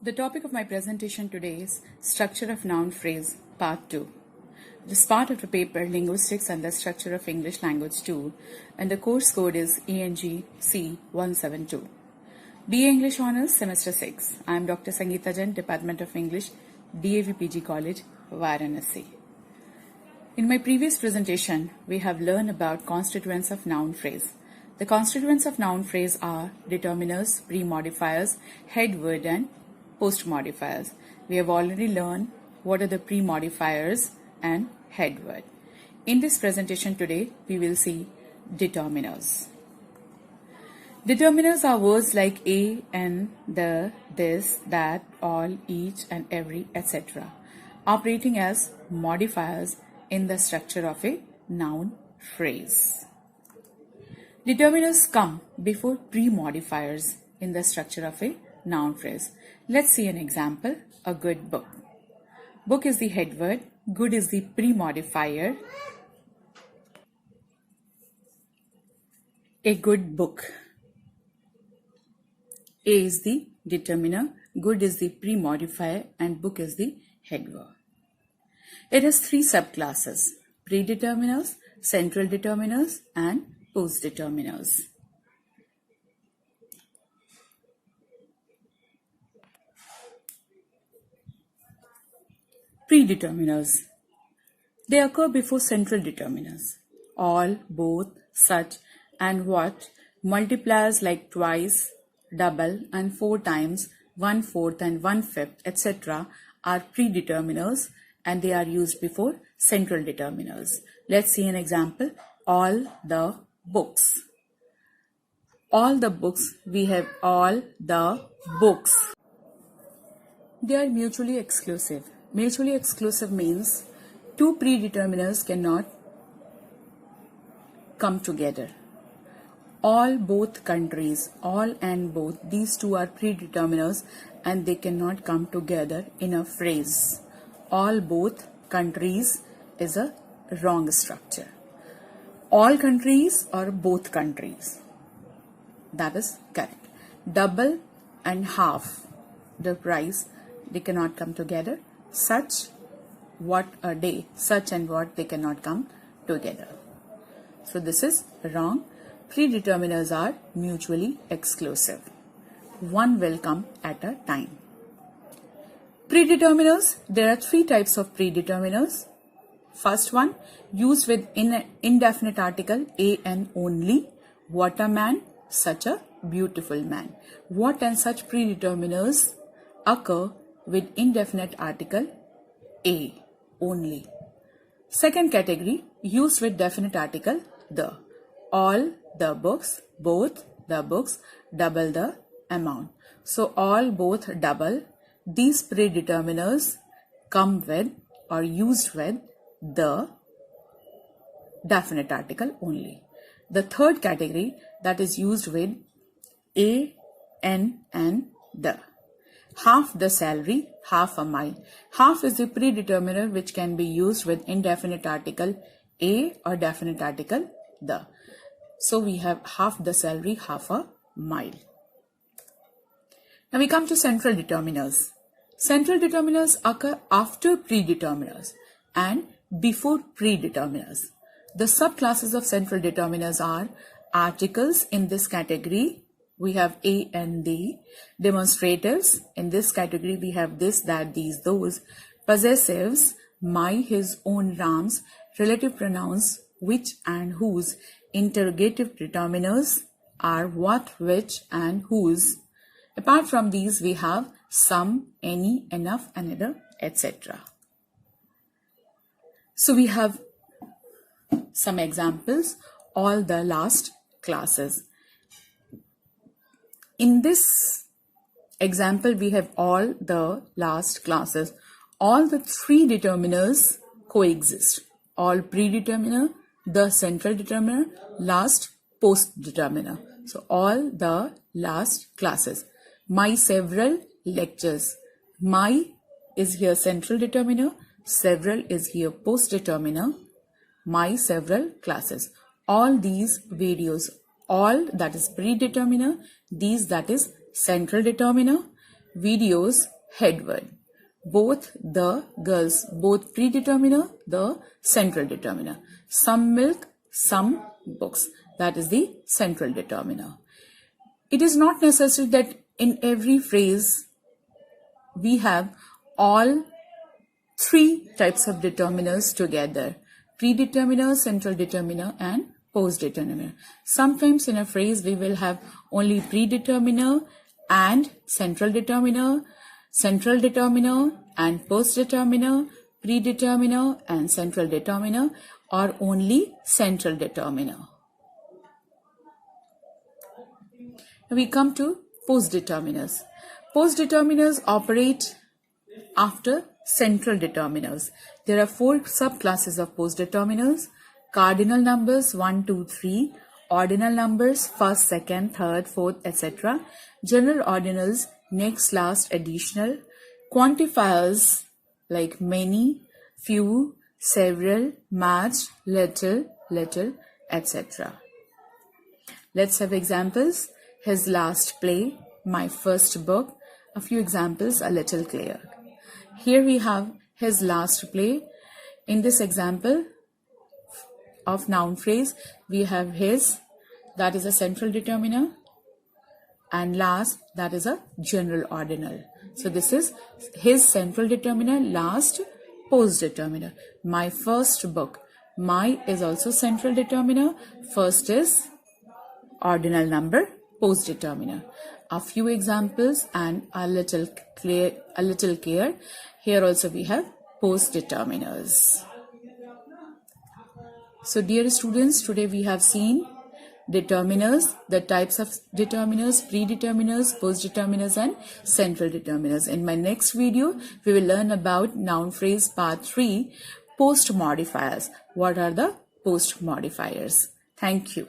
The topic of my presentation today is Structure of Noun Phrase, Part 2. It is part of the paper Linguistics and the Structure of English Language 2, and the course code is ENG C172. BA English Honours, Semester 6. I am Dr. Sangeeta Jain, Department of English, DAV PG College, Varanasi. In my previous presentation, we have learned about constituents of noun phrase. The constituents of noun phrase are determiners, pre-modifiers, head word, and post modifiers. We have already learned what are the pre-modifiers and head word. In this presentation today, we will see determiners. Determiners are words like a, and, the, this, that, all, each, and every, etc., operating as modifiers in the structure of a noun phrase. Determiners come before pre-modifiers in the structure of a noun phrase. Let's see an example. A good book. Book is the head word. Good is the pre-modifier. A good book. A is the determiner. Good is the pre-modifier and book is the head word. It has three subclasses: predeterminers, central determiners, and post-determiners. Predeterminers. They occur before central determiners. All, both, such, and what, multipliers like twice, double, and 4 times, 1/4 and 1/5, etc. are predeterminers and they are used before central determiners. Let's see an example. All the books. All the books. We have all the books. They are mutually exclusive. Mutually exclusive means two predeterminers cannot come together. All, both countries, all and both, these two are predeterminers and they cannot come together in a phrase. All, both countries is a wrong structure. All countries or both countries. That is correct. Double and half the price, they cannot come together. Such, what a day. Such and what, they cannot come together. So this is wrong. Predeterminers are mutually exclusive. One will come at a time. Predeterminers, there are three types of predeterminers. First one, used with indefinite article a and only. What a man, such a beautiful man. What and such predeterminers occur with indefinite article a only. Second category, used with definite article the. All the books, both the books, double the amount. So all, both, double, these predeterminers come with or used with the definite article only. The third category, that is used with a, n, and the. Half the salary, half a mile. Half is the predeterminer which can be used with indefinite article a or definite article the. So we have half the salary, half a mile. Now we come to central determiners. Central determiners occur after predeterminers and before predeterminers. The subclasses of central determiners are articles. In this category, we have a and the. Demonstratives. In this category, we have this, that, these, those. Possessives. My, his, own, Ram's. Relative pronouns, which and whose. Interrogative determiners are what, which, and whose. Apart from these, we have some, any, enough, another, etc. So we have some examples. All the last classes. In this example, we have all the last classes. All the three determiners coexist. All predeterminer, the central determiner, last post determiner. So all the last classes. My several lectures. My is here central determiner. Several is here post determiner. My several classes. All these videos. All, that is predeterminer. These, that is central determiner. videos headward. Both the girls, both predeterminer, the central determiner. Some milk, some books. That is the central determiner. It is not necessary that in every phrase we have all three types of determiners together: predeterminer, central determiner, and post-determiner. Sometimes in a phrase we will have only predeterminer and central determiner and post-determiner, predeterminer and central determiner, or only central determiner. We come to post-determiners. Post-determiners operate after central determiners. There are 4 subclasses of post-determiners: cardinal numbers 1, 2, 3, ordinal numbers first, second, third, fourth, etc., general ordinals next, last, additional, quantifiers like many, few, several, much, little, etc. Let's have examples. His last play, my first book. A few examples a little clearer. Here we have his last play. In this example of noun phrase, we have his, that is a central determiner, and last, that is a general ordinal. So this is his central determiner, last post determiner. My first book. My is also central determiner. First is ordinal number, post determiner. A few examples and a little care. Here also we have post determiners. So dear students, today we have seen determiners, the types of determiners, predeterminers, post determiners and central determiners. In my next video, we will learn about noun phrase part 3, post modifiers. What are the post modifiers? Thank you.